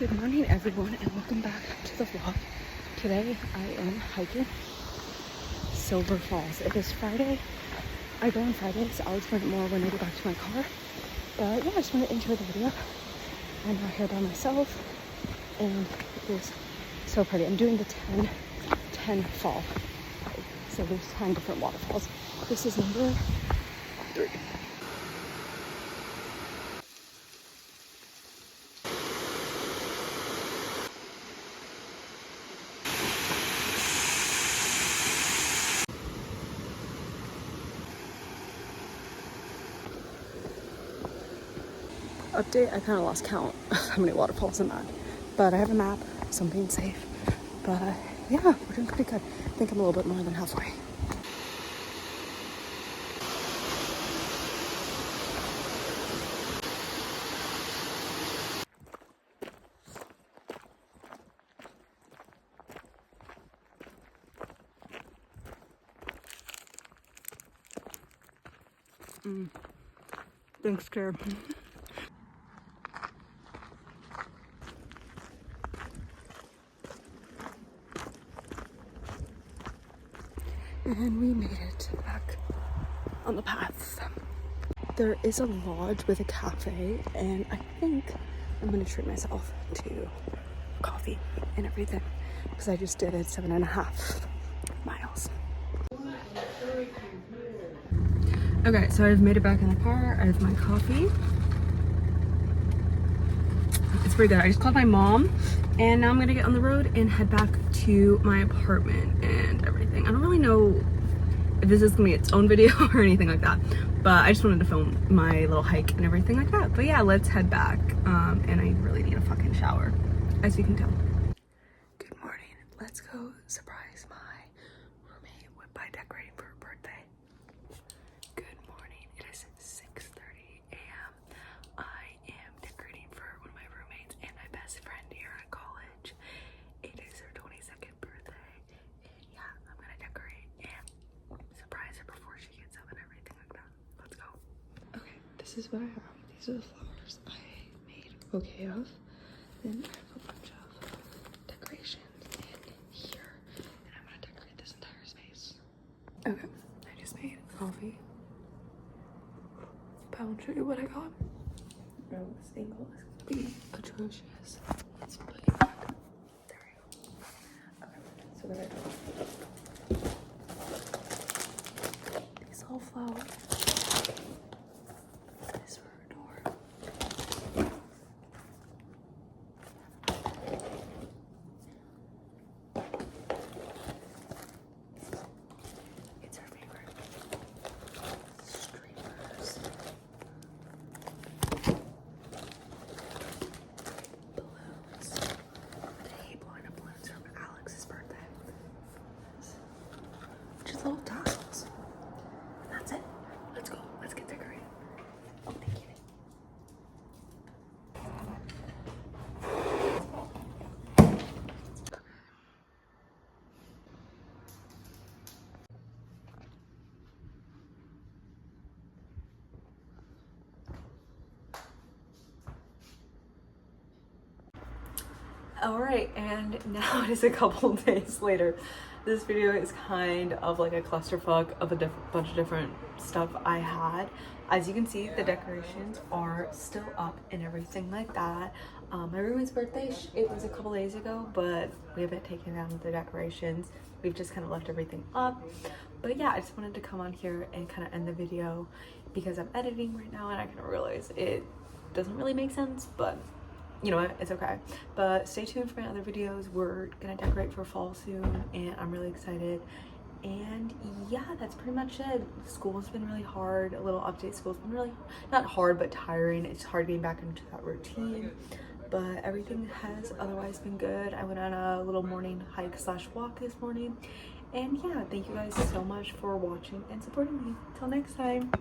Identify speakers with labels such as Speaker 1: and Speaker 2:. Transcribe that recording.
Speaker 1: Good morning everyone and welcome back to the vlog. Today I am hiking Silver Falls. It is Friday. I go on Fridays. I'll explain it more when I get back to my car. But yeah, I just want to enjoy the video. I'm out here by myself and it is so pretty. I'm doing the 10 fall hike. So there's 10 different waterfalls. This is number 3. Update, I kind of lost count of how many waterfalls I'm at, but I have a map, so I'm being safe. But yeah, we're doing pretty good. I think I'm a little bit more than halfway. Thanks, Care. And we made it back on the path. There is a lodge with a cafe, and I think I'm gonna treat myself to coffee and everything because I just did it 7.5 miles. Okay, so I've made it back in the car. I have my coffee. It's pretty good. I just called my mom and now I'm gonna get on the road and head back to my apartment and everything. I don't really know if this is gonna be its own video or anything like that, but I just wanted to film my little hike and everything like that. But yeah, let's head back. And I really need a fucking shower, as you can tell. Good morning. Let's go surprise my roommate by decorating for her birthday. Good morning. It is 6:30 a.m. I am decorating for one of my roommates and my best friend here at college. It is her 22nd birthday. And yeah, I'm gonna decorate and surprise her before she gets up and everything like that. Let's go. Okay, this is what I have. These are the flowers I made a bouquet of. Then I have a bunch of decorations in here. And I'm gonna decorate this entire space. Okay, I just made coffee. But I'll show you what I got. No, this angle is gonna be atrocious. Let's put it back. There we go. Okay, so what I got. These all flowers. This for her door. It's her favorite. Streamers. Balloons. Hey, blowing up balloons from Alex's birthday. Just little tassels. And that's it. Let's go. Let's get decorated. Oh, thank you. All right, and now it is a couple days later. This video is kind of like a clusterfuck of a bunch of different stuff I had. As you can see, the decorations are still up and everything like that. My roommate's birthday, it was a couple days ago, but we haven't taken down the decorations. We've just kind of left everything up. But yeah, I just wanted to come on here and kind of end the video because I'm editing right now and I kind of realize it doesn't really make sense, but you know what, it's okay. But stay tuned for my other videos. We're gonna decorate for fall soon and I'm really excited. And yeah, that's pretty much it. School's been really hard. A little update, school's been really, not hard, but tiring. It's hard getting back into that routine. But everything has otherwise been good. I went on a little morning hike / walk this morning. And yeah, thank you guys so much for watching and supporting me. Till next time.